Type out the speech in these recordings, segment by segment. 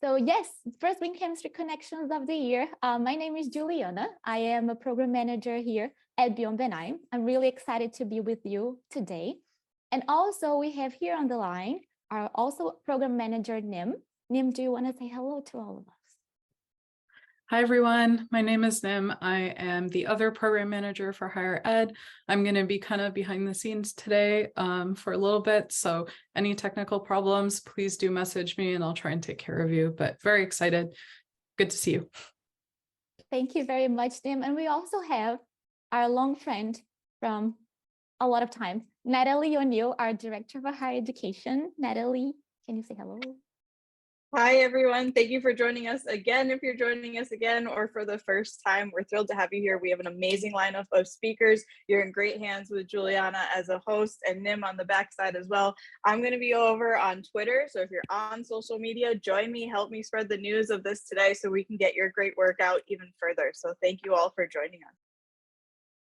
So yes, first Green Chemistry Connections of the year. My name is Juliana. I am a program manager here at Beyond Benign. I'm really excited to be with you today. And also we have here on the line our also program manager, Nim. Nim, do you want to say hello to all of us? Hi, everyone. My name is Nim. I am the other program manager for higher ed. I'm going to be kind of behind the scenes today for a little bit. So any technical problems, please do message me and I'll try and take care of you. But very excited. Good to see you. Thank you very much, Nim. And we also have our long friend from a lot of time, Natalie O'Neill, our Director of Higher Education. Natalie, can you say hello? Hi, everyone. Thank you for joining us again. If you're joining us again or for the first time, we're thrilled to have you here. We have an amazing lineup of speakers. You're in great hands with Juliana as a host and Nim on the backside as well. I'm going to be over on Twitter. So if you're on social media, join me, help me spread the news of this today so we can get your great work out even further. So thank you all for joining us.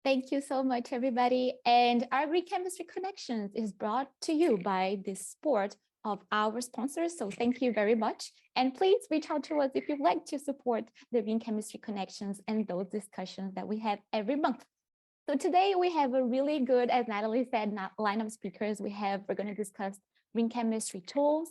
Thank you so much, everybody. And our Green Chemistry Connections is brought to you by the support of our sponsors. So thank you very much. And please reach out to us if you'd like to support the Green Chemistry Connections and those discussions that we have every month. So today we have a really good, as Natalie said, line of speakers. We're going to discuss green chemistry tools,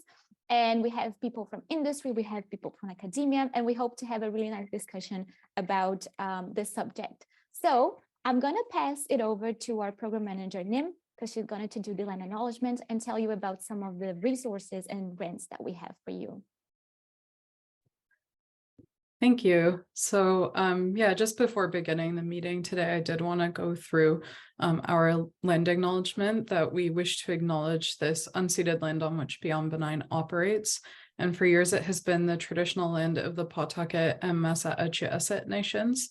and we have people from industry, we have people from academia, and we hope to have a really nice discussion about this subject. So I'm going to pass it over to our program manager, Nim, because she's going to do the land acknowledgement and tell you about some of the resources and grants that we have for you. Thank you. So yeah, just before beginning the meeting today, I did want to go through our land acknowledgement that we wish to acknowledge this unceded land on which Beyond Benign operates. And for years, it has been the traditional land of the Pawtucket and Massachusetts nations.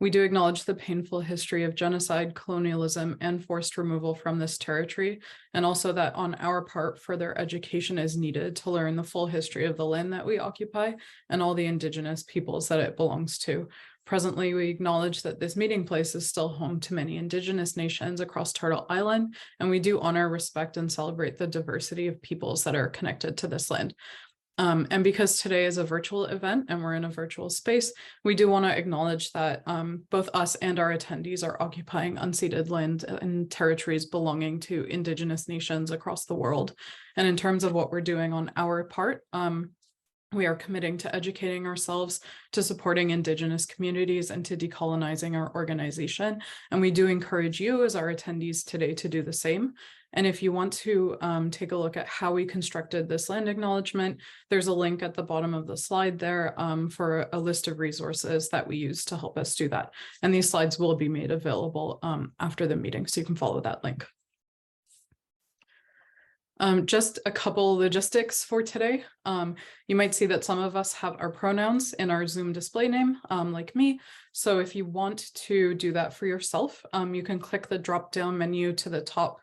We do acknowledge the painful history of genocide, colonialism, and forced removal from this territory, and also that on our part, further education is needed to learn the full history of the land that we occupy and all the Indigenous peoples that it belongs to. Presently, we acknowledge that this meeting place is still home to many Indigenous nations across Turtle Island, and we do honor, respect, and celebrate the diversity of peoples that are connected to this land. And because today is a virtual event and we're in a virtual space, we do want to acknowledge that both us and our attendees are occupying unceded land and territories belonging to Indigenous nations across the world. And in terms of what we're doing on our part, we are committing to educating ourselves, to supporting Indigenous communities, and to decolonizing our organization. And we do encourage you as our attendees today to do the same. And if you want to take a look at how we constructed this land acknowledgement, there's a link at the bottom of the slide there for a list of resources that we use to help us do that. And these slides will be made available after the meeting, so you can follow that link. Just a couple logistics for today. You might see that some of us have our pronouns in our Zoom display name, like me. So if you want to do that for yourself, you can click the drop-down menu to the top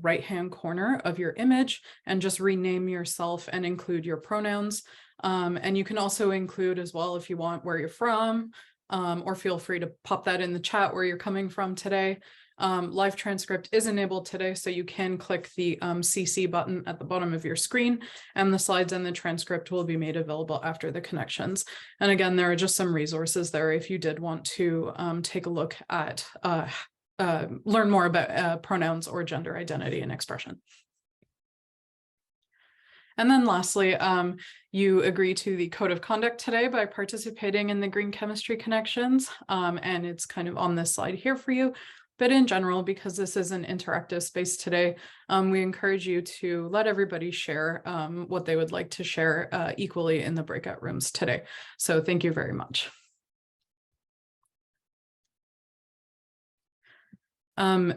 right-hand corner of your image and just rename yourself and include your pronouns. And you can also include as well, if you want, where you're from, or feel free to pop that in the chat where you're coming from today. Live transcript is enabled today, so you can click the CC button at the bottom of your screen, and the slides and the transcript will be made available after the connections. And again, there are just some resources there if you did want to take a look at learn more about pronouns or gender identity and expression. And then lastly, you agree to the code of conduct today by participating in the Green Chemistry Connections, and it's kind of on this slide here for you. But in general, because this is an interactive space today, we encourage you to let everybody share what they would like to share equally in the breakout rooms today. So thank you very much.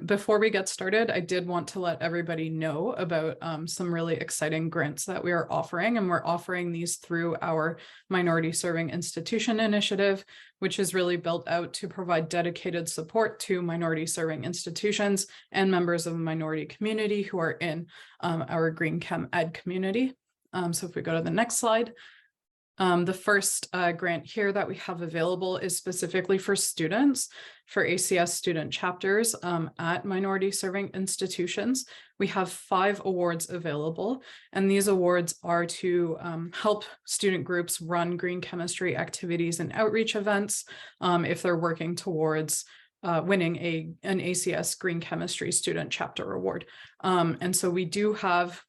Before we get started, I did want to let everybody know about some really exciting grants that we are offering, and we're offering these through our Minority Serving Institution initiative, which is really built out to provide dedicated support to minority serving institutions and members of the minority community who are in our Green Chem Ed community. So if we go to the next slide, The first grant here that we have available is specifically for students, for ACS student chapters at minority serving institutions. We have 5 awards available, and these awards are to help student groups run green chemistry activities and outreach events if they're working towards winning an ACS Green Chemistry Student Chapter Award. And so we do have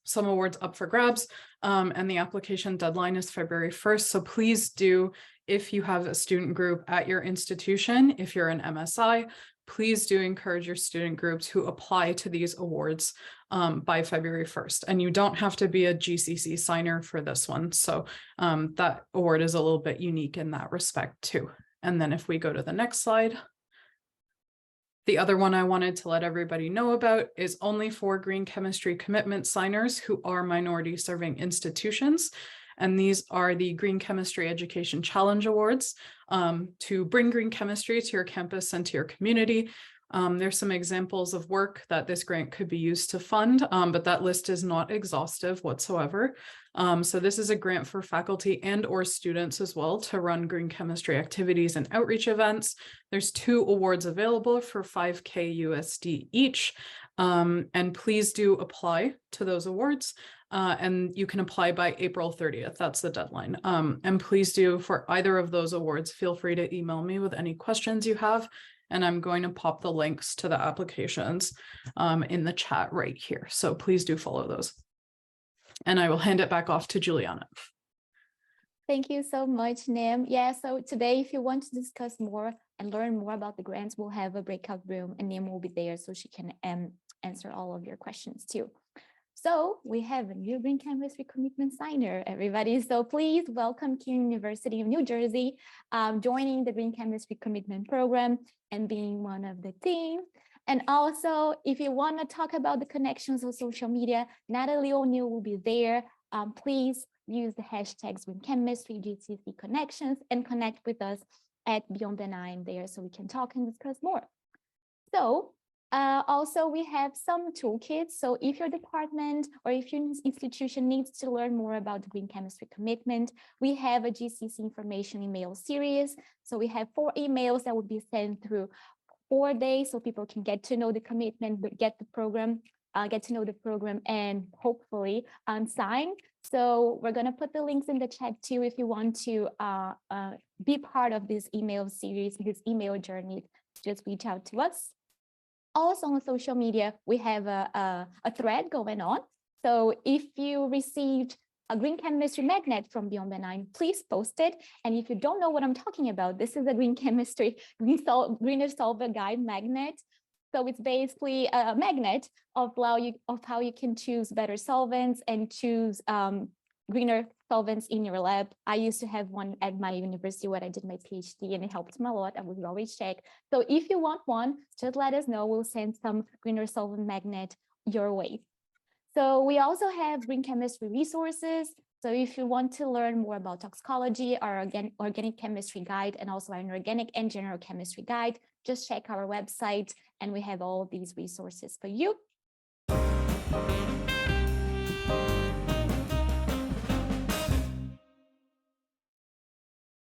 some awards up for grabs, and the application deadline is February 1st. So please do, if you have a student group at your institution, if you're an MSI, please do encourage your student groups to apply to these awards by February 1st. And you don't have to be a GCC signer for this one. So that award is a little bit unique in that respect too. And then if we go to the next slide. The other one I wanted to let everybody know about is only for green chemistry commitment signers who are minority serving institutions. And these are the Green Chemistry Education Challenge Awards to bring green chemistry to your campus and to your community. There's some examples of work that this grant could be used to fund, but that list is not exhaustive whatsoever. So this is a grant for faculty and or students as well to run green chemistry activities and outreach events. There's 2 awards available for $5,000 USD each. And please do apply to those awards. And you can apply by April 30th. That's the deadline. And please do, for either of those awards, feel free to email me with any questions you have. And I'm going to pop the links to the applications in the chat right here. So please do follow those. And I will hand it back off to Juliana. Thank you so much, Nim. Yeah, so today, if you want to discuss more and learn more about the grants, we'll have a breakout room and Nim will be there so she can answer all of your questions too. So we have a new Green Chemistry Commitment signer, everybody. So please welcome Kean University of New Jersey, joining the Green Chemistry Commitment Program and being one of the team. And also, if you want to talk about the connections on social media, Natalie O'Neill will be there. Please use the hashtags Green Chemistry, GCConnections, and connect with us at Beyond Benign there so we can talk and discuss more. So also, we have some toolkits. So if your department or if your institution needs to learn more about the Green Chemistry Commitment, we have a GCC information email series. So we have 4 emails that will be sent through 4 days so people can get to know the commitment, get to know the program and hopefully sign. So we're going to put the links in the chat too if you want to be part of this email series, this email journey, just reach out to us. Also on social media, we have a thread going on. So if you received a green chemistry magnet from Beyond Benign, please post it. And if you don't know what I'm talking about, this is a green chemistry, greener solvent guide magnet. So it's basically a magnet of how you can choose better solvents and choose greener solvents in your lab. I used to have one at my university where I did my PhD and it helped me a lot. I would always check. So if you want one, just let us know. We'll send some greener solvent magnet your way. So we also have green chemistry resources. So if you want to learn more about toxicology, our organic chemistry guide, and also our inorganic and general chemistry guide, just check our website and we have all these resources for you.